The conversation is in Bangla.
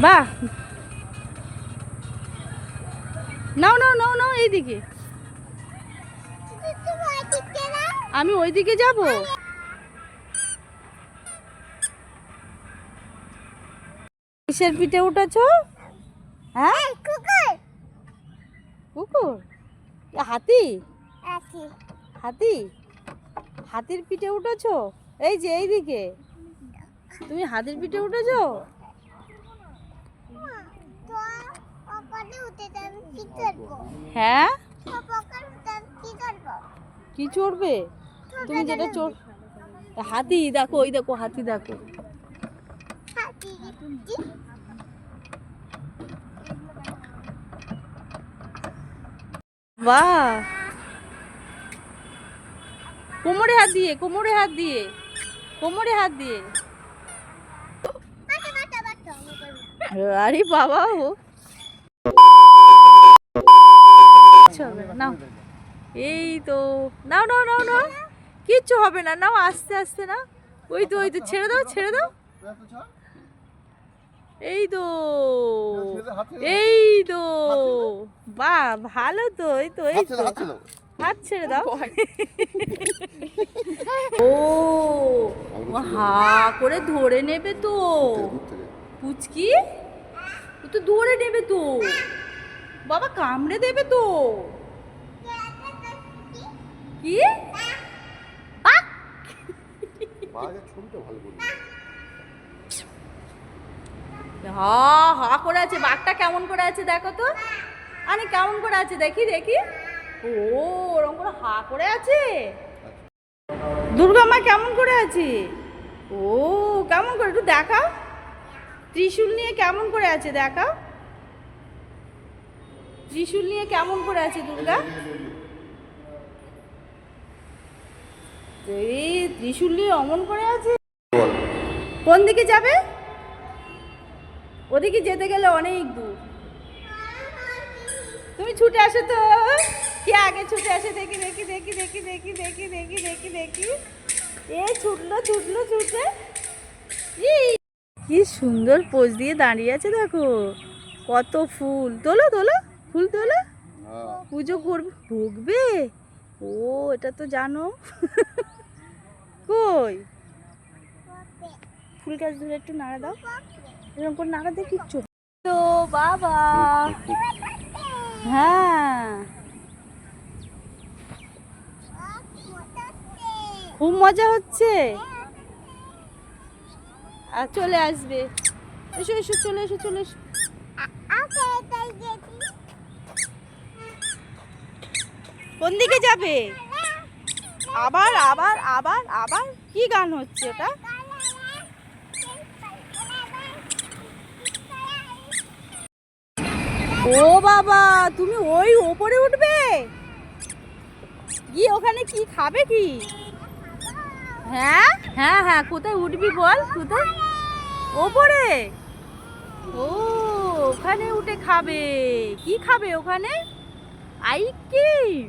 বাহ, নাও নাও নাও নাও, এইদিকে। আমি ওইদিকে যাব। কিসের পিঠে উঠেছ? হ্যাঁ, কুকুর। কুকুর? হাতি? হাতি? হাতির পিঠে উঠেছ? এই যে এইদিকে তুমি হাতির পিঠে উঠেছ? হ্যাঁ, কি চড়বে তুমি? যেটা চড় হাতি দেখো, ওই দেখো হাতি দেখো। বাহ, কোমরে হাত দিয়ে, কোমরে হাত দিয়ে, কোমরে হাত দিয়ে। আরে বাবা, ও নাও, এই তো, নাও নাও নাও নাও, কিচ্ছু হবে না, নাও আস্তে আস্তে নাও। ওই তো, ওই তো, ছেড়ে দাও, ছেড়ে দাও। এই তো, এই তো, বাহ, ভালো তো। এই তো, এই তো, হাত ছেড়ে দাও। ও হা করে ধরে নেবে তো পুচকি, ও তো ধরে নেবে তো বাবা, কামড়ে দেবে তো। কি হা হা করে আছে বাঘটা, কেমন করে আছে দেখো তো। আরে কেমন করে আছে দেখি দেখি। ও ওরকম করে হা করে আছে। দুর্গা মা কেমন করে আছে? ও কেমন করে, একটু দেখাও। ত্রিশূল নিয়ে কেমন করে আছে দেখাও। ত্রিশূল নিয়ে কেমন করে আছে দুর্গা? এই ত্রিশূল নিয়ে অমন করে আছে। কোন দিকে যাবে? ওদিকে যেতে গেলে অনেক দূর। তুমি ছুটে আসো তো, কে আগে ছুটে আসে দেখি দেখি দেখি দেখি দেখি দেখি দেখি দেখি দেখি। এ ছুটলো ছুটলো ছুটে, কি সুন্দর পোজ দিয়ে দাঁড়িয়ে আছে দেখো। কত ফুল, তোলো তোলো, ফুল তোলো, পুজো করবে, ভুগবে। ও এটা তো জানো। কই ফুল গাছ ধরে একটু নাড়া দাও, এরকম করে নাড়া দিয়ে কিচ্ছু তো বাবা। হ্যাঁ, খুব মজা হচ্ছে। আর চলে আসবে, এসো এসো, চলে এসো চলে এসো। কোন দিকে যাবে? আবার আবার আবার আবার কি গান হচ্ছে ওটা? ও বাবা, তুমি ওই ওপরে উঠবে গিয়ে, ওখানে কি খাবে কি? হ্যাঁ হ্যাঁ হ্যাঁ, কোথায় উঠবি বল, কোথায়? ওপরে? ও ওখানে উঠে খাবে, কি খাবে ওখানে? আইসক্রিম।